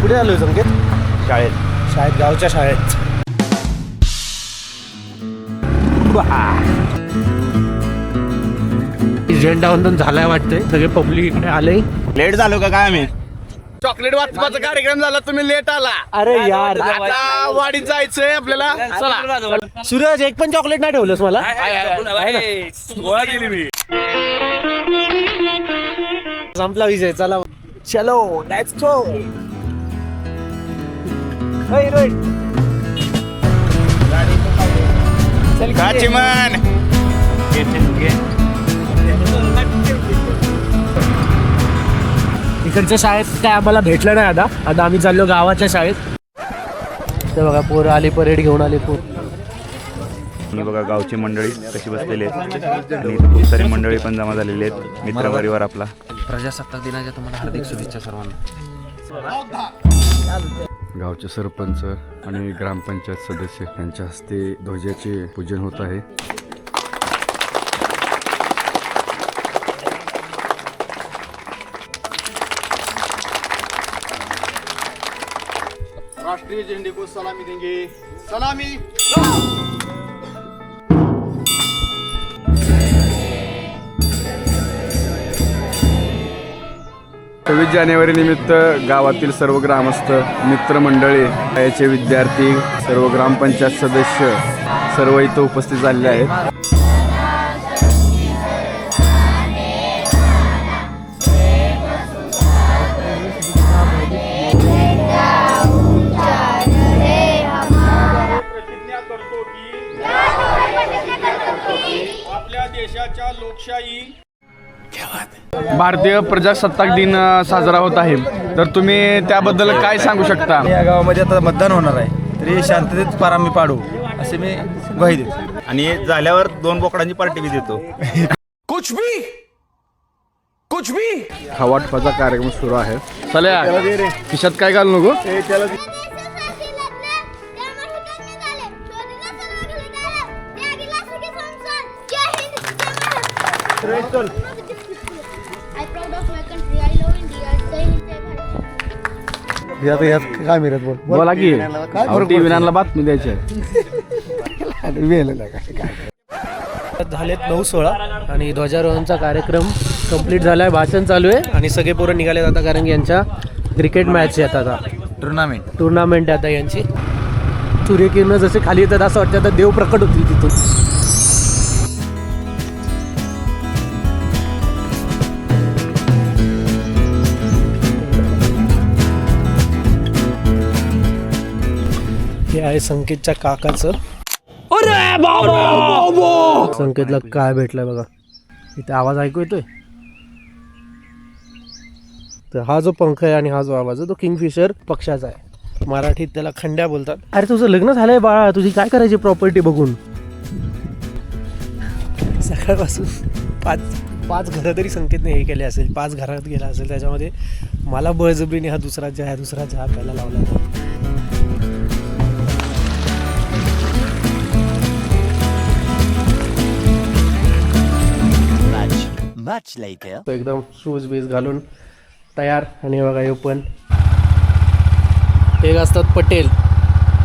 कुठे आलोय संकेत? शाळेत गावच्या शाळेत. झेंडावंदन झालाय वाटतंय. सगळे पब्लिक इकडे आले. लेट झालो का काय आम्ही? चॉकलेट वाटपाचा कार्यक्रम झाला, तुम्ही लेट आला. अरे यार, आता वाडीत जायचंय आपल्याला. चला. सूरज, एक पण चॉकलेट नाही ठेवलंस मला. गोळा केली मी. संपला विषय. चला चलो लेट्स गो. चिमन इकडच्या शाळेत काय आम्हाला भेटलं नाही. आता आम्ही चाललो गावाच्या शाळेत. ते बघा पोरं आले, परेड घेऊन आले पोर. बघा गावची मंडळी कशी बसलेली आहेत आणि खूप सारी मंडळी पण जमा झालेली आहेत. मित्रपरिवार आपला. प्रजासत्ताक दिनाच्या तुम्हाला हार्दिक शुभेच्छा सर्वांना. गावचे सरपंच आणि ग्रामपंचायत सदस्य यांच्या हस्ते ध्वजाचे पूजन होत आहे. राष्ट्रीय झंडे को सलामी देंगे. सलामी. 26 जानेवारी निमित्त गावातील सर्व ग्रामस्थ, मित्रमंडळी, शाळेचे विद्यार्थी, सर्व ग्रामपंचायत सदस्य सर्व इथं उपस्थित झालेले आहेत. आपल्या देशाच्या लोकशाही भारतीय प्रजासत्ताक दिन साजरा होत आहे, तर तुम्ही त्याबद्दल काय सांगू शकता? या गावामध्ये आता मतदान होणार आहे, तरी शांततेत पार आम्ही पाडू असे मी ग्वाही देतो. आणि झाल्यावर 2 बोकडांची पार्टी बी देतो. कुछ भी हा वाटपाचा कार्यक्रम सुरू आहे. चला खिशात काय घालू नको. काय मिळत बोल. बोला की टीव्हीला बातमी द्यायची आहे. झालेत 9:16 आणि ध्वजारोहणचा कार्यक्रम कंप्लीट झालाय. भाषण चालू आहे आणि सगळे पोरं निघाले आता, कारण की यांच्या क्रिकेट मॅच आहेत. आता टुर्नामेंट आहे आता यांची. सूर्यकिरण जसे खाली येतात असं वाटतं आता देव प्रकट होतील तिथून. हे आहे संकेतच्या काकाचं. संकेतला काय भेटलंय बघा. इथे आवाज ऐकू येतोय. तर हा जो पंख आहे आणि हा जो आवाज आहे तो किंगफिशर पक्षाचा आहे. मराठीत त्याला खंड्या बोलतात. अरे तुझं लग्न झालंय बाळा, तुझी काय करायची प्रॉपर्टी बघून. सकाळपासून पाच घरं तरी संकेतने हे केले असेल. 5 घरात गेला असेल. त्याच्यामध्ये मला बळजबरीने हा दुसरा चहा प्यायला लावला. एकदम शूज बीज घालून तयार. आणि बघा हे पण एक असतात पटेल,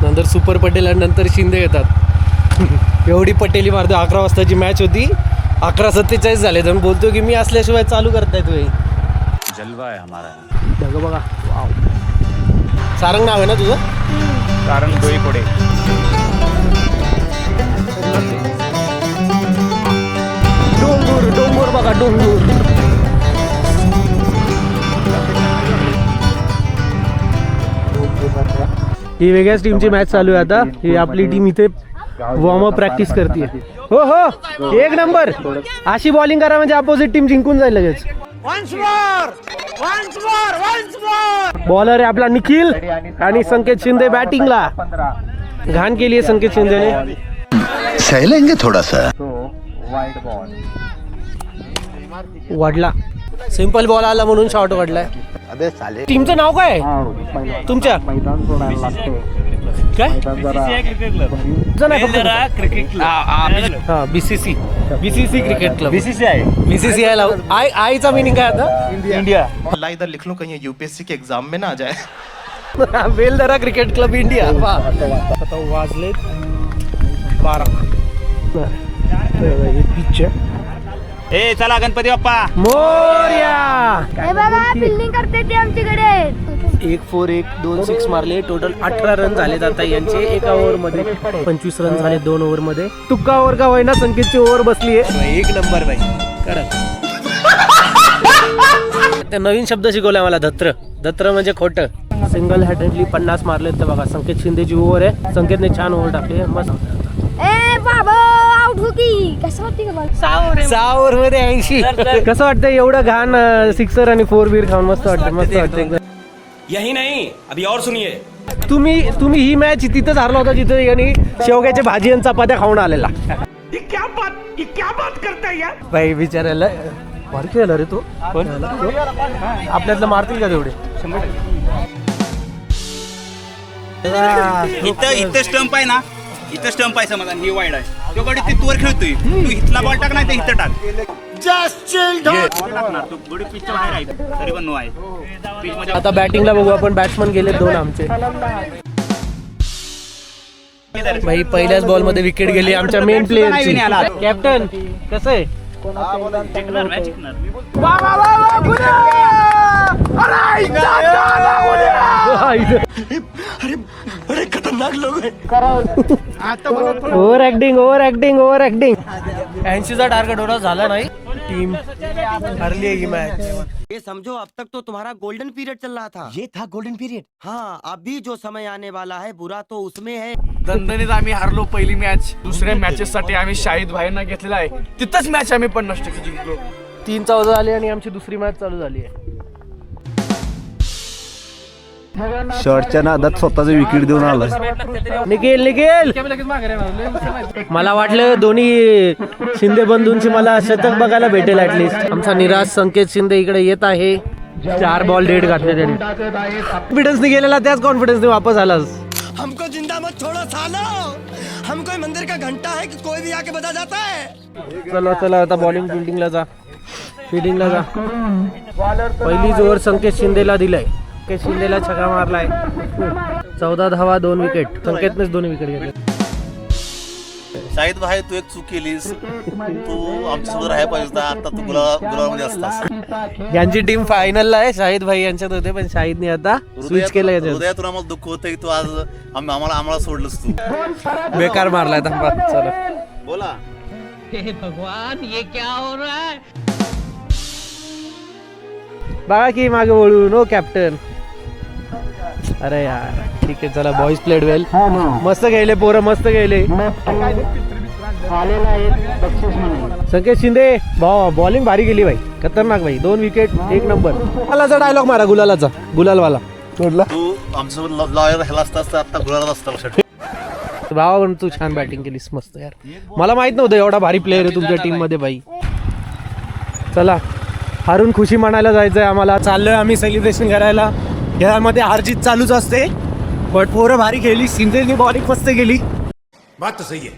नंतर सुपर पटेल आणि नंतर शिंदे येतात. एवढी पटेली मारतो. 11 वाजताची मॅच होती, 11:47 झाले. तर बोलतो की मी असल्याशिवाय चालू करताय तुम्ही. जलवा आहे हमारा. बघा बघा. वाव. सारंग नाव आहे ना तुझं? कारण डोई पुढे. डोंगर बघा, डोंगर. ही वेगळ्याच टीमची मॅच चालू आहे आता. ही आपली टीम इथे वॉर्मअप प्रॅक्टिस करते. हो 1 नंबर. अशी बॉलिंग करा म्हणजे अपोजिट टीम जिंकून जाईल लगेच. बॉलर आहे आपला निखिल आणि संकेत शिंदे बॅटिंगला. घाण केली आहे संकेत शिंदेने. सहलेंगे थोडासा. वाढला. सिंपल बॉल आला म्हणून शॉट वाढलाय. टीमचं नाव काय तुमच्या? काय? BCCI. BCC cricket club. BCCI आयचा मिनिंग काय आता? इंडिया. अल्लाह इधर लिख लूं कहीं यूपीएससी के एग्जाम में ना आ जाए. बेलदरा क्रिकेट क्लब इंडिया. आता वाजले 12. हे पिच आहे. ए चला गणपती बाप्पा मोरया. हे बघा फिल्डिंग करते ते आमच्याकडे. 1 4 1 2 6 मारले. टोटल 18 रन झालेत आता यांचे एका ओव्हर मध्ये. 25 रन झाले 2 ओव्हर मध्ये. तुक्का ओव्हर का होईना संकेतची ओव्हर बसली आहे. 1 नंबर बाई. खरं त्या नवीन शब्द शिकवलाय मला. दत्र म्हणजे खोटं. सिंगल हँडेडली 50 मारले. तर बघा संकेत शिंदेची ओव्हर आहे. संकेतने छान ओव्हर टाकली. मस्त. ए बाबा आउट हो की. कसं वाटते का मला? 6 ओव्हर मध्ये 80. कसं वाटतं एवढं घाण सिक्सर आणि 4 बीर खाऊन? मस्त वाटतं. यही नहीं, अभी और सुनिए. तुम्ही ही मॅच तिथंच हारला होता जिथे यांनी शेवग्याच्या भाजी आणि चपात्या खाऊन आलेला. क्या बात करता है यार. बाई विचारायला भारी खेळला रे तो. आपल्यातलं मारतील का तेवढे? इथं स्टंप आहे ना, इथं स्टंप आहे समजा, ही वाईड आहे. तो गडी तिथवर खेळतोय. तू इथला बॉल टाक नाही तर इथं टाक. तू गडी पिचच्या बाहेर आहे तरी पण नो आहे. पिच मध्ये आता बॅटिंगला बघू आपण. बॅट्समन गेले 2 आमचे. भाई पहिल्याच बॉल मध्ये विकेट गेली आमच्या मेन प्लेअरची. कॅप्टन कसं आहे? Over acting. 80चा टार्गेट होता, झाला नाही. टीम हरली आहे ही मॅच. ये समझो अब तक तो तुम्हारा गोल्डन पीरियड चल रहा था. ये था गोल्डन पीरियड. हाँ अभी जो समय आने वाला है बुरा तो उसमें है. दणदणीत आम्ही हारलो पहिली मॅच. दुसऱ्या मॅचेस साठी आम्ही शाहिद भाईंना घेतलेला आहे. तिथंच मॅच आम्ही 50% जिंकलो. 3 चौदा झाली आणि आमची दुसरी मॅच चालू झाली आहे. शॉर्टच्या नादात स्वतःच विकेट देऊन आला. निखिल मला वाटलं दोन्ही शिंदे बंधूंची मला शतक बघायला भेटेल ऍटलीस्ट. आमचा निराश संकेत शिंदे इकडे येत आहे. 4 बॉल डेड घातले त्यांनी. कॉन्फिडन्सने गेलेला त्याच कॉन्फिडन्सने वापस आलास. हमको जिंदा मत छोड़ो सालो. हम कोई मंदिर का घंटा है कि कोई भी आके बजा जाता है. चला आता बॉलिंग फिल्डिंगला जा. पहिलीच ओव्हर संकेत शिंदेला दिलाय. संकेत शिंदेला छक्का मारलाय. 14 धावा 2 विकेट. संकेतनेच 2 विकेट घेतले. शाहिद भाई तू एक चूक केलीस. तू आमच्यासोबत राहायला पाहिजे होता. आता तू गुलामध्ये असतास. यांची टीम फायनलला आहे. शाहिद भाई यांच्यात होते पण शाहिदने आता स्विच केलं. हृदयातून आम्हाला दुःख होतं की तू आज आम्हाला सोडलंस. तू बेकार मारलाय. थांबा चला बोला. भगवान ये क्या हो रहा है. बघा की मागे वळून. No captain. अरे यार ठीक आहे चला. Boys played well. मस्त गेले पोरं, मस्त गेले. संकेत शिंदे बॉलिंग भारी गेली भाई. खतरनाक भाई. 2 विकेट 1 नंबर. गुलालाचा डायलॉग मारा. गुलालवाला तू आमच्यासोबत लॉयर राहिला असतास तर आता गुलाला असता. भावा पण तू छान बॅटिंग केलीस. मस्त यार. मला माहित नव्हतं एवढा भारी प्लेअर आहे तुमच्या टीम मध्ये भाई. चला हारून खुशी मानायला जायचंय आम्हाला. चाललोय आम्ही सेलिब्रेशन करायला. यामध्ये हारजीत चालूच असते बट पोरं भारी खेळली. सिंधेनी बॉलिंग मस्त गेली. बात तो सही है.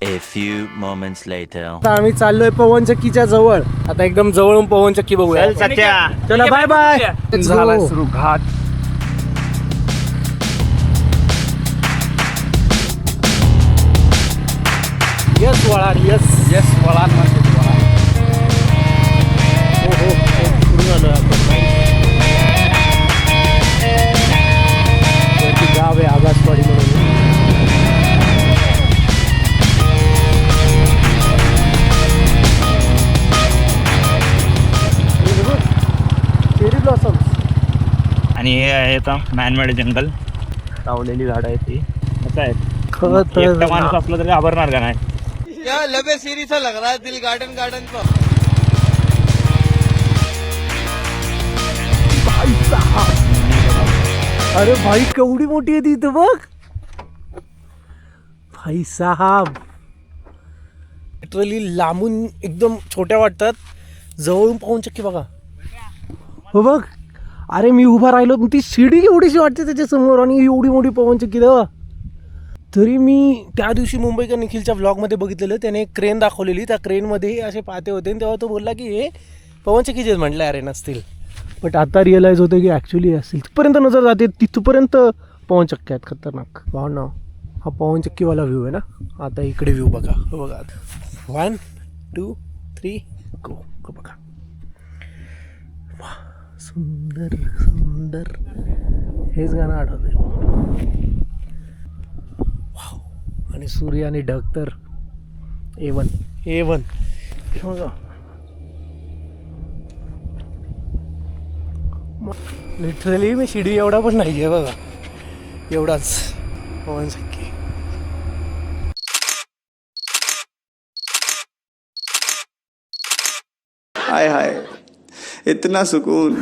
A few moments later. आता आम्ही चाललोय पवन चक्कीच्या जवळ. आता एकदम जवळून पवन चक्की बघूया. चला बाय बाय. झाला सुरू घाट. यस वळा. यस वळा. हो पुढून आलो आपण. गाव आहे आगासवाडी म्हणून. आणि हे आहे आता मॅनमेड जंगल. लावलेली झाडं आहेत ती. असं आहे. एकटा माणूस असला तरी घाबरणार का नाही. लबे सीरी सा लग रहा है. दिल गार्डन का. अरे भाई केवढी मोठी आहे ती इथं बघ. भाई साहब लिटरली लांबून एकदम छोट्या वाटतात जवळून पाहून चक्की बघा. हो बघ, अरे मी उभा राहिलो ती शिडी एवढीशी वाटते त्याच्यासमोर आणि एवढी मोठी पवनचक्की तेव्हा. तरी मी त्या दिवशी मुंबईकर निखिलच्या व्लॉगमध्ये बघितलेलं, त्याने एक क्रेन दाखवलेली, त्या क्रेनमध्ये असे पाते होते आणि तेव्हा तो बोलला की हे पवनचक्कीचेच म्हटलं अरे नसतील. बट आता रिअलाईज होतं की ॲक्च्युली असतील. तिथपर्यंत नजर जाते, तिथपर्यंत पवनचक्की आहेत खतरनाक. ना हा पवनचक्कीवाला व्ह्यू आहे ना. आता इकडे व्ह्यू बघा. हो बघा 1 2 3 गो बघा. वा सुंदर सुंदर. हेच गाणं आठवतंय. वाव. आणि सूर्य आणि ढग तर A1 बघा. लिटरली मी शिडी एवढा पण नाही आहे बघा, एवढाच पवनचक्की. हाय हाय इतना सुकून.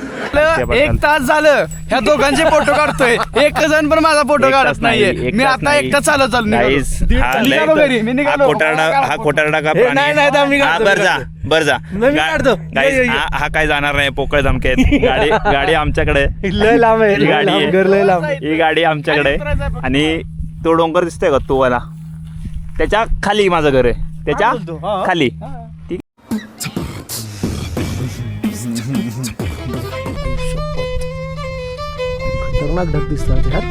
1 तास झालं ह्या दोघांचे फोटो काढतोय, एक जण पण माझा फोटो काढत नाहीये. मी आता एकटा चालत चाललो निघालो घरी. मी निघालो. हा कोटारडा का हे नाही नाही मी काढतो, बर जा मी काढतो. हा काय जाणार नाही. पोकळ धमकेत गाडी आमच्याकडे लय लांब आहे, ही गाडी आहे. घर लय लांब. ही गाडी आमच्याकडे. आणि तो डोंगर दिसतोय का तो वाला, त्याच्या खाली माझं घर आहे, त्याच्या खाली. खतरनाक ढग दिसतात यार.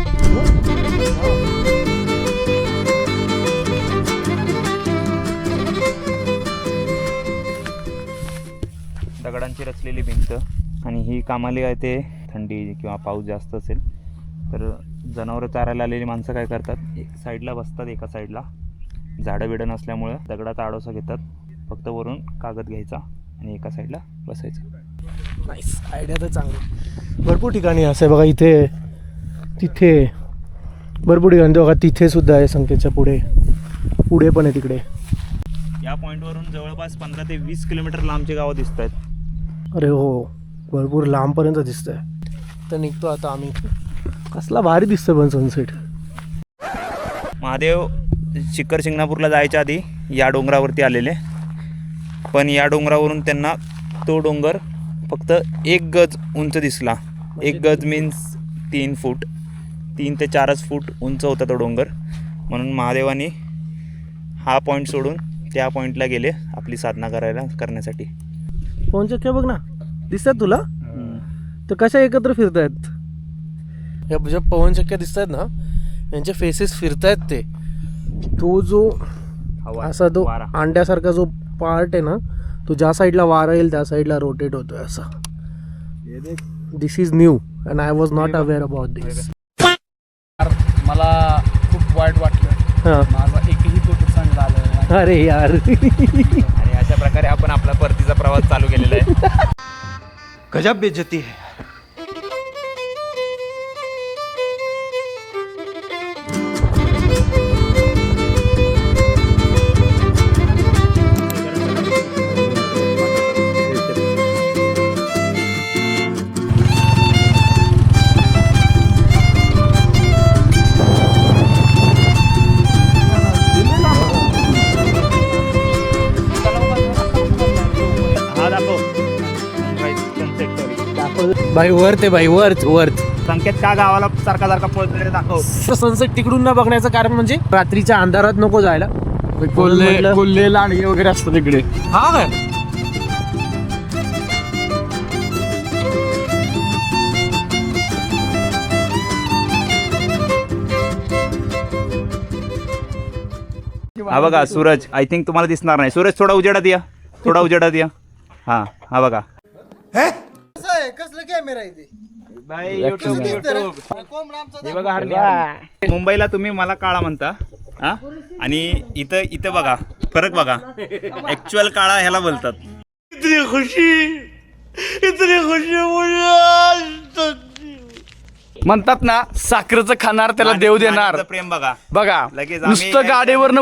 दगडांची रचलेली भिंत. आणि ही कामाली आहे ते थंडी किंवा पाऊस जास्त असेल तर जनावरं चारायला आलेली माणसं काय करतात, एक साईडला बसतात, एका साईडला झाडं बिडं नसल्यामुळं दगडाचा आडोसा घेतात, फक्त वरून कागद घ्यायचा आणि एका साईडला बसायचं. नाईस आयडिया तर चांगली. भरपूर ठिकाणी असं आहे बघा. इथे तिथे भरपूर ठिकाणी बघा. तिथे सुद्धा आहे संकेतच्या पुढे पण आहे तिकडे. या पॉईंटवरून जवळपास 15 ते 20 किलोमीटर लांबची गावं दिसत आहेत. अरे हो, भरपूर लांबपर्यंत दिसतंय. तर निघतो आता आम्ही. कसला भारी दिसतोय पण सनसेट. महादेव शिखर शिंगणापूरला जायच्या आधी या डोंगरावरती आलेले, पण या डोंगरावरून त्यांना तो डोंगर फक्त 1 गज उंच दिसला. 1 गज मीन्स 3 फूट, 3 ते 4 फूट उंच होता तो डोंगर. म्हणून महादेवाने हा पॉईंट सोडून त्या पॉईंटला गेले आपली साधना करण्यासाठी. पवनचक्क्या बघ ना, दिसतात तुला? तर कशा एकत्र फिरतायत या ज्या पवनचक्क्या दिसतात ना, यांचे फेसेस फिरतायत. ते तो जो असा तो अंड्यासारखा जो पार्ट आहे ना, तो ज्या साईडला वारा येईल त्या साईडला रोटेट होतोय असा. This is new and I was not aware about this. मला खूप वाईट वाटलं. माझा एकही फोटो चांगला आला. अरे यार. आणि अशा प्रकारे आपण आपला परतीचा प्रवास चालू केलेला आहे. गजब बेइज्जती है. भाई वर्थ आहे भाई, वर्थ. संकेत का गावाला सारखा पळतोय दाखव. सनसेट तिकडून न बघण्याचं कारण म्हणजे रात्रीच्या अंधारात नको जायला. कोल्हे लांडगे वगैरे असतात तिकडे. हा काय हा बघा सूरज. आय थिंक तुम्हाला दिसणार नाही. सूरज थोडा उजेडात या. हा बघा. कसलं कॅमेरा आहे ते? मुंबईला तुम्ही मला काळा म्हणता हा, आणि इथं बघा फरक बघा. ऍक्च्युअल काळा ह्याला बोलतात. इतनी खुशी म्हणतात ना, साखरेचं खाणार त्याला देव देणार. प्रेम बघा. लगेच नुसतं गाडीवरनं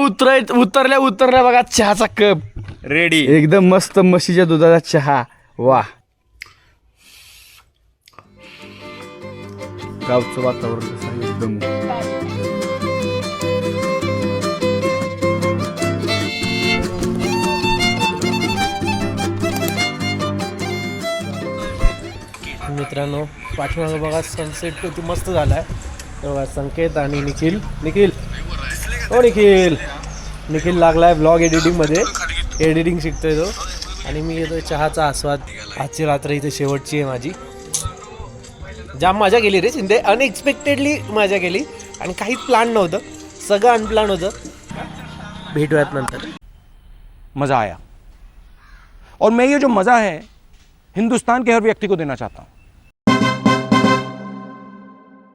उतरल्या बघा चहाचा कप रेडी. एकदम मस्त म्हशीच्या दुधाचा चहा. वा, गावचं वातावरण कसं आहे एकदम. मित्रांनो पाठीमागं बघा सनसेट किती मस्त झाला आहे. तेव्हा संकेत आणि निखिल निखिल लागला आहे ब्लॉग एडिटिंगमध्ये. एडिटिंग शिकतोय तो. आणि मी येतो चहाचा आस्वाद. आजची रात्र इथे शेवटची आहे माझी. जाम मजा केली रे शिंदे. अनएक्सपेक्टेडली मजा केली आणि काहीच प्लॅन नव्हतं. सगळं अनप्लॅन होतं. भेटूयात नंतर. मज़ा आया और मैं ये जो मज़ा है हिंदुस्तान के हर व्यक्ति को देना चाहता हूँ.